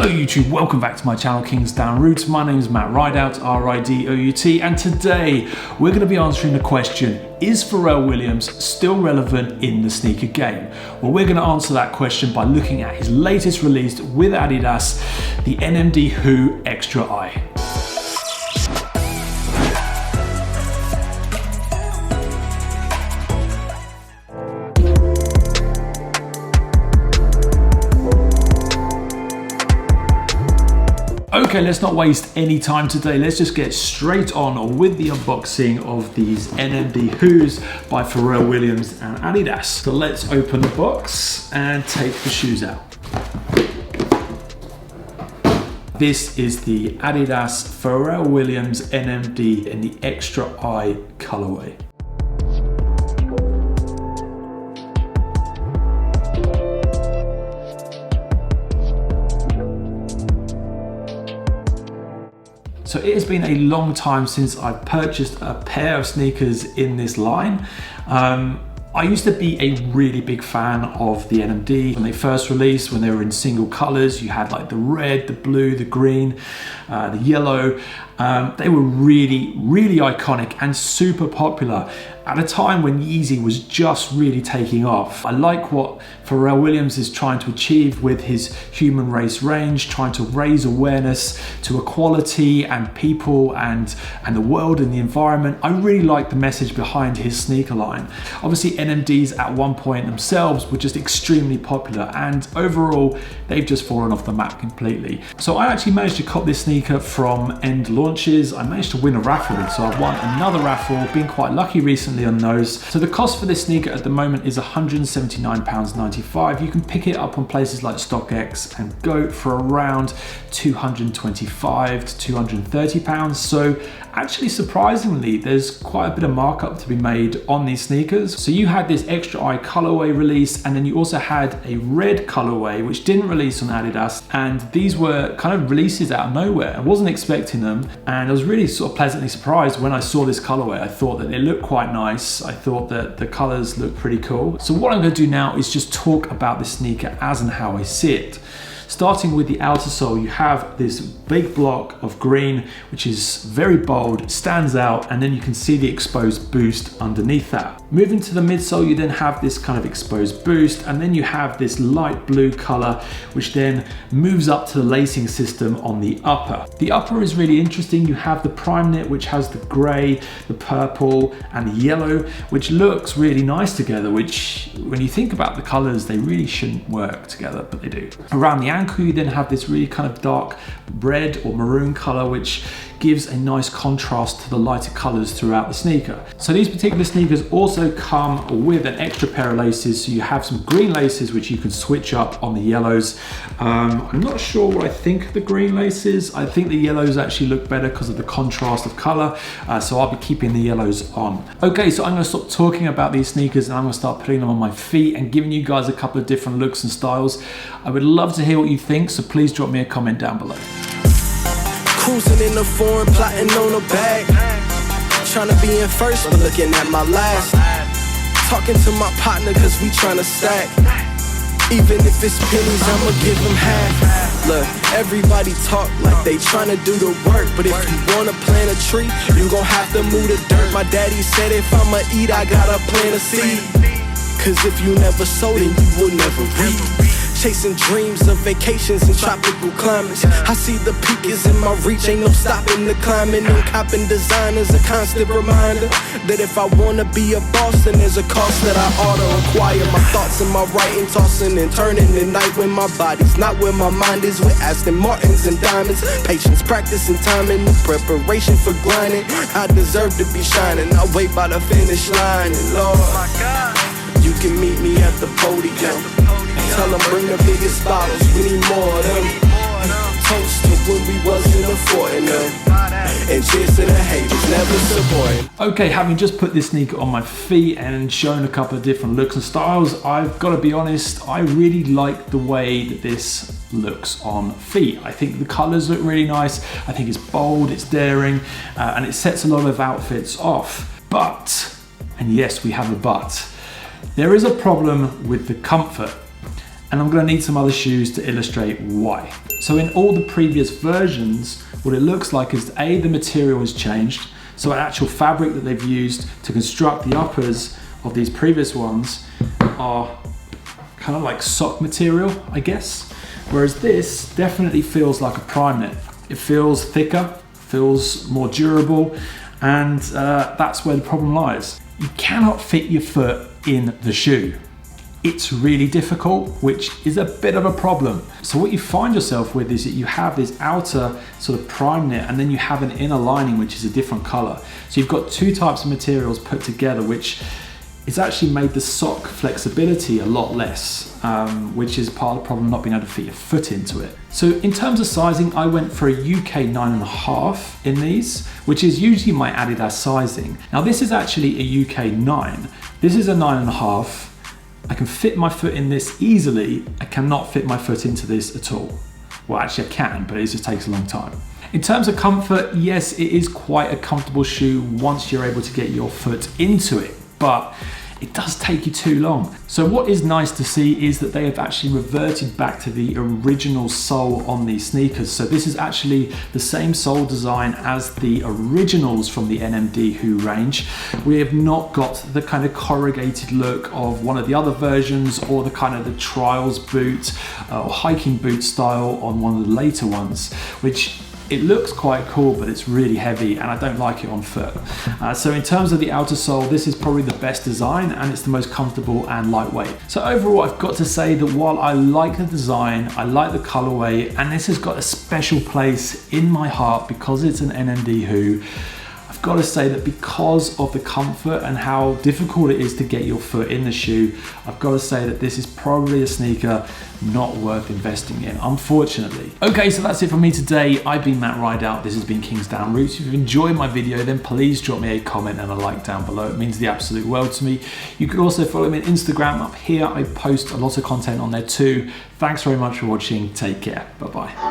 Hello YouTube, welcome back to my channel Kingsdown Roots. My name is Matt Ridout, R-I-D-O-U-T, and today we're going to be answering the question, is Pharrell Williams still relevant in the sneaker game? Well, we're going to answer that question by looking at his latest release with Adidas, the NMD Hu Extra Eye. Okay, let's not waste any time today. Let's just get straight on with the unboxing of these NMD Hus by Pharrell Williams and Adidas. So let's open the box and take the shoes out. This is the Adidas Pharrell Williams NMD in the Extra Eye colorway. So it has been a long time since I've purchased a pair of sneakers in this line. I used to be a really big fan of the NMD. When they first released, when they were in single colors, you had like the red, the blue, the green, the yellow. They were really, really iconic and super popular at a time when Yeezy was just really taking off. I like what Pharrell Williams is trying to achieve with his Human Race range, trying to raise awareness to equality and people and the world and the environment. I really like the message behind his sneaker line. Obviously NMDs at one point themselves were just extremely popular, and overall they've just fallen off the map completely. So I actually managed to cop this sneaker from end launches. I managed to win a raffle, so I've won another raffle, been quite lucky recently on those. So the cost for this sneaker at the moment is £179.95. You can pick it up on places like StockX and go for around £225 to £230. So actually surprisingly, there's quite a bit of markup to be made on these sneakers. So you had this Extra Eye colorway release, and then you also had a red colorway which didn't release on Adidas, and these were kind of releases out of nowhere. I wasn't expecting them, and I was really sort of pleasantly surprised when I saw this colorway. I thought that it looked quite nice. I thought that the colors looked pretty cool. So what I'm going to do now is just talk about this sneaker as and how I see it. Starting with the outer sole, you have this big block of green, which is very bold, stands out, and then you can see the exposed boost underneath that. Moving to the midsole, you then have this kind of exposed boost, and then you have this light blue color, which then moves up to the lacing system on the upper. The upper is really interesting. You have the prime knit, which has the gray, the purple, and the yellow, which looks really nice together, which when you think about the colors, they really shouldn't work together, but they do. Around the ankle, you then have this really kind of dark red or maroon color, which gives a nice contrast to the lighter colors throughout the sneaker. So these particular sneakers also come with an extra pair of laces. So you have some green laces, which you can switch up on the yellows. I'm not sure what I think of the green laces. I think the yellows actually look better because of the contrast of color. So I'll be keeping the yellows on. Okay, so I'm gonna stop talking about these sneakers and I'm gonna start putting them on my feet and giving you guys a couple of different looks and styles. I would love to hear what you think, so please drop me a comment down below. Cruising in the foreign, plotting on a bag. Trying to be in first, but looking at my last. Talking to my partner, cause we trying to stack. Even if it's pennies, I'ma give them half. Look, everybody talk like they trying to do the work, but if you wanna plant a tree, you gon' have to move the dirt. My daddy said if I'ma eat, I gotta plant a seed. Cause if you never sow, then you will never reap. Chasing dreams of vacations in tropical climates. I see the peak is in my reach, ain't no stopping the climbing. And copping designers, a constant reminder that if I wanna be a boss, then there's a cost that I ought to acquire. My thoughts and my writing, tossing and turning at night when my body's not where my mind is. With Aston Martins and diamonds, patience, practice and timing, the preparation for grinding. I deserve to be shining, I wait by the finish line. And Lord, you can meet me at the podium. Tell them bring the biggest bottles, we need more of them. Toast to when we wasn't affording them. And cheers to the haters, never supporting. Okay, having just put this sneaker on my feet and shown a couple of different looks and styles, I've got to be honest, I really like the way that this looks on feet. I think the colors look really nice. I think it's bold, it's daring, and it sets a lot of outfits off. But, and yes, we have a but, there is a problem with the comfort. And I'm gonna need some other shoes to illustrate why. So in all the previous versions, what it looks like is A, the material has changed. So an actual fabric that they've used to construct the uppers of these previous ones are kind of like sock material, I guess. Whereas this definitely feels like a prime knit. It feels thicker, feels more durable, and that's where the problem lies. You cannot fit your foot in the shoe. It's really difficult, which is a bit of a problem. So what you find yourself with is that you have this outer sort of prime knit, and then you have an inner lining which is a different color. So you've got two types of materials put together, which it's actually made the sock flexibility a lot less, which is part of the problem, not being able to fit your foot into it. So in terms of sizing, I went for a UK 9.5 in these, which is usually my ADIDAS sizing. Now this is actually a UK 9. This is a 9.5. I can fit my foot in this easily. I cannot fit my foot into this at all. Well, actually I can, but it just takes a long time. In terms of comfort, yes, it is quite a comfortable shoe once you're able to get your foot into it, but it does take you too long. So what is nice to see is that they have actually reverted back to the original sole on these sneakers. So this is actually the same sole design as the originals from the NMD Hu range. We have not got the kind of corrugated look of one of the other versions, or the kind of the trials boot or hiking boot style on one of the later ones, which it looks quite cool, but it's really heavy and I don't like it on foot. So in terms of the outer sole, this is probably the best design, and it's the most comfortable and lightweight. So overall, I've got to say that while I like the design, I like the colorway, and this has got a special place in my heart because it's an NMD Hu, I've got to say that because of the comfort and how difficult it is to get your foot in the shoe, I've got to say that this is probably a sneaker not worth investing in, unfortunately. Okay, so that's it from me today. I've been Matt Rideout. This has been Kingsdown Roots. If you've enjoyed my video, then please drop me a comment and a like down below. It means the absolute world to me. You could also follow me on Instagram up here. I post a lot of content on there too. Thanks very much for watching. Take care. Bye-bye.